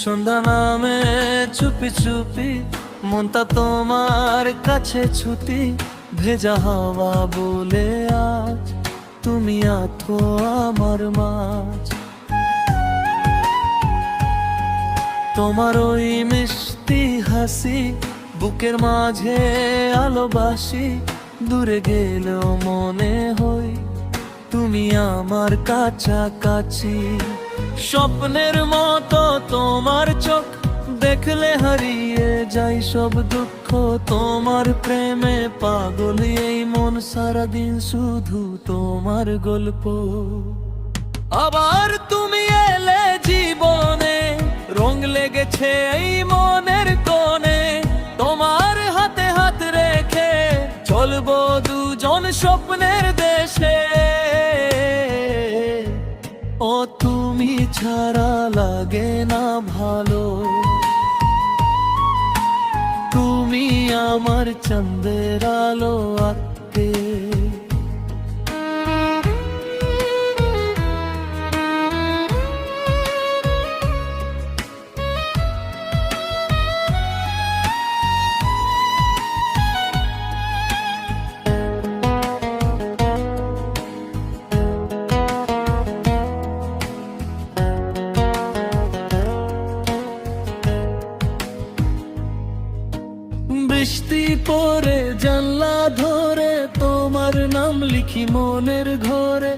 সন্ধ্যা নামে চুপি চুপি মনটা তোমার কাছে ছুটি, ভেজা হাওয়া বলে আজ তুমি আছো আমার মাঝ। তোমার ওই মিষ্টি হাসি বুকের মাঝে আলোবাসি, দূরে গেলেও মনে হই তুমি আমার কাছাকাছি। স্বপ্নের মতো তোমার চোখ দেখলে হারিয়ে যাই সব দুঃখ, তোমার প্রেমে পাগল এই মন, সারাদিন শুধু তোমার গল্প। আবার তুমি এলে জীবনে, রং লেগেছে এই মনের কোণে, তোমার হাতে হাত রেখে চলবো দুজন স্বপ্নের দেশে। ও তুমি ছাড়া লাগে না ভালো, তুমি আমার চাঁদের আলো আঁকতে। বৃষ্টি পরে জানলা ধরে তোমার নাম লিখি মনের ঘরে,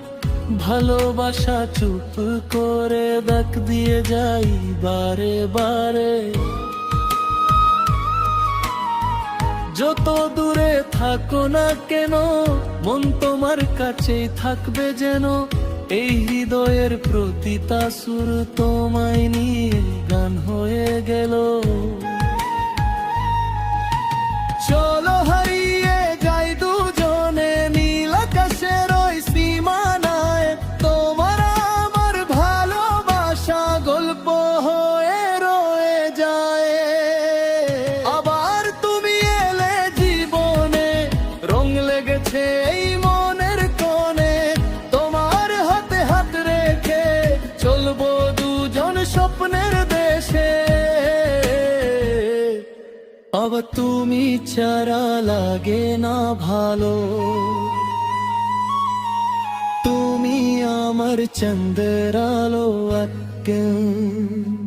ভালোবাসা চুপ করে ডাক দিয়ে যাই বারে বারে। যত দূরে থাকো না কেন মন তোমার কাছেই থাকবে যেন, এই হৃদয়ের প্রতিটা সুর তোমায় নিয়ে গান হয়ে গেল। চলো হারিয়ে যাই দুজনে নীল আকাশের ওই সীমানায়, তোমার আমার ভালোবাসা গল্প হয়ে রয়ে যায়। আবার তুমি এলে জীবনে, রং লেগেছে এই মনের কোণে, তোমার হাতে হাত রেখে চলবো দুজন স্বপ্নের দেশে। আবার তুমি ছাড়া লাগে না ভালো, তুমি আমার চাঁদের আলো আঁকেন।